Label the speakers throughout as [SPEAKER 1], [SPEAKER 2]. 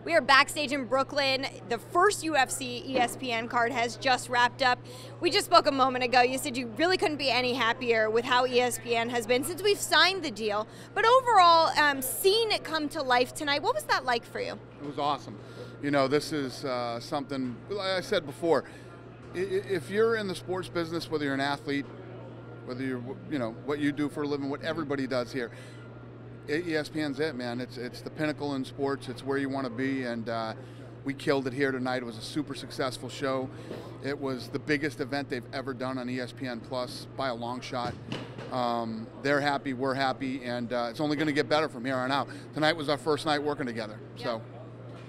[SPEAKER 1] We are backstage in Brooklyn. The first UFC ESPN card has just wrapped up. We just spoke a moment ago. You said you really couldn't be any happier with how ESPN has been since we've signed the deal. But overall, seeing it come to life tonight, what was that like for you?
[SPEAKER 2] It was awesome. You know, this is something, like I said before, if you're in the sports business, whether you're an athlete, whether you're, what you do for a living, what everybody does here, ESPN's it, man. It's the pinnacle in sports. It's where you want to be, and we killed it here tonight. It was a super successful show. It was the biggest event they've ever done on ESPN Plus by a long shot. They're happy, we're happy, and it's only going to get better from here on out. Tonight was our first night working together.
[SPEAKER 1] Yeah.
[SPEAKER 2] So.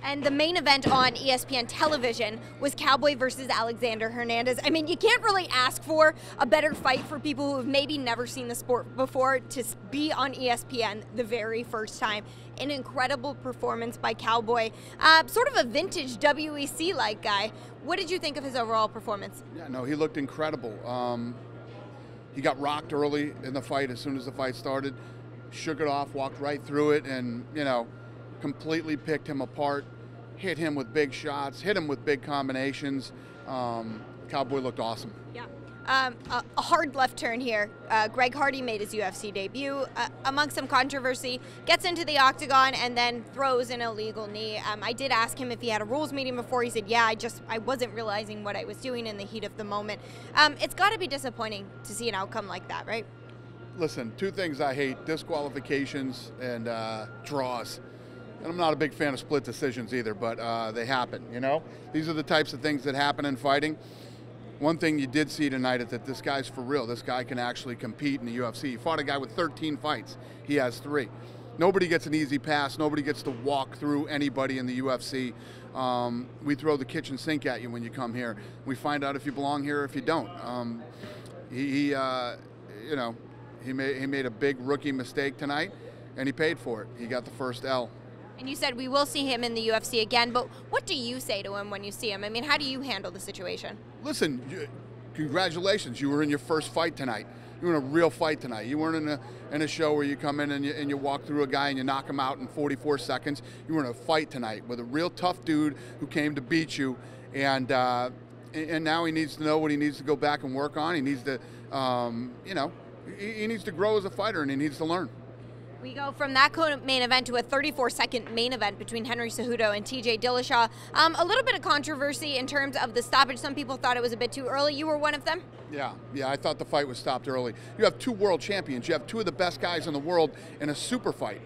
[SPEAKER 1] And the main event on ESPN television was Cowboy versus Alexander Hernandez. I mean, you can't really ask for a better fight for people who have maybe never seen the sport before to be on ESPN the very first time. An incredible performance by Cowboy, sort of a vintage WEC-like guy. What did you think of his overall performance?
[SPEAKER 2] Yeah, no, he looked incredible. He got rocked early in the fight as soon as the fight started, shook it off, walked right through it, and, completely picked him apart, hit him with big shots, hit him with big combinations. Cowboy looked awesome.
[SPEAKER 1] Yeah. A hard left turn here. Greg Hardy made his UFC debut among some controversy, gets into the octagon and then throws an illegal knee. I did ask him if he had a rules meeting before. He said, yeah, I wasn't realizing what I was doing in the heat of the moment. It's got to be disappointing to see an outcome like that, right?
[SPEAKER 2] Listen, two things I hate: disqualifications and draws. And I'm not a big fan of split decisions either, but they happen, These are the types of things that happen in fighting. One thing you did see tonight is that this guy's for real. This guy can actually compete in the UFC. He fought a guy with 13 fights. He has 3. Nobody gets an easy pass. Nobody gets to walk through anybody in the UFC. We throw the kitchen sink at you when you come here. We find out if you belong here or if you don't. He made a big rookie mistake tonight, and he paid for it. He got the first L.
[SPEAKER 1] And you said we will see him in the UFC again, but what do you say to him when you see him? I mean, how do you handle the situation?
[SPEAKER 2] Listen, congratulations. You were in your first fight tonight. You were in a real fight tonight. You weren't in a show where you come in and you walk through a guy and you knock him out in 44 seconds. You were in a fight tonight with a real tough dude who came to beat you, and now he needs to know what he needs to go back and work on. He needs to, he needs to grow as a fighter, and he needs to learn.
[SPEAKER 1] We go from that main event to a 34-second main event between Henry Cejudo and TJ Dillashaw. A little bit of controversy in terms of the stoppage. Some people thought it was a bit too early. You were one of them? Yeah,
[SPEAKER 2] I thought the fight was stopped early. You have 2 world champions. You have 2 of the best guys in the world in a super fight.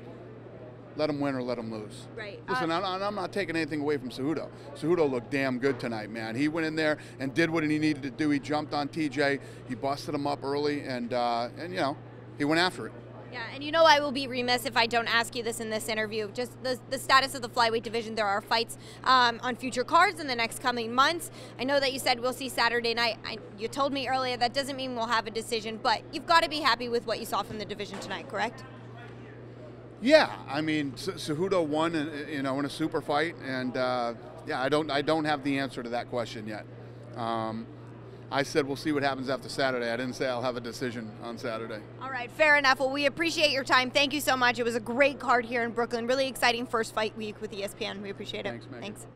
[SPEAKER 2] Let them win or let them lose.
[SPEAKER 1] Right.
[SPEAKER 2] Listen, I'm not taking anything away from Cejudo. Cejudo looked damn good tonight, man. He went in there and did what he needed to do. He jumped on TJ. He busted him up early, and he went after it.
[SPEAKER 1] Yeah, and I will be remiss if I don't ask you this in this interview. Just the status of the flyweight division. There are fights on future cards in the next coming months. I know that you said we'll see Saturday night. You told me earlier that doesn't mean we'll have a decision, but you've got to be happy with what you saw from the division tonight, correct?
[SPEAKER 2] Yeah, I mean, Cejudo won, in a super fight, and yeah, I don't have the answer to that question yet. I said we'll see what happens after Saturday. I didn't say I'll have a decision on Saturday.
[SPEAKER 1] All right, fair enough. Well, we appreciate your time. Thank you so much. It was a great card here in Brooklyn. Really exciting first fight week with ESPN. We appreciate it.
[SPEAKER 2] Thanks, Megan.
[SPEAKER 1] Thanks.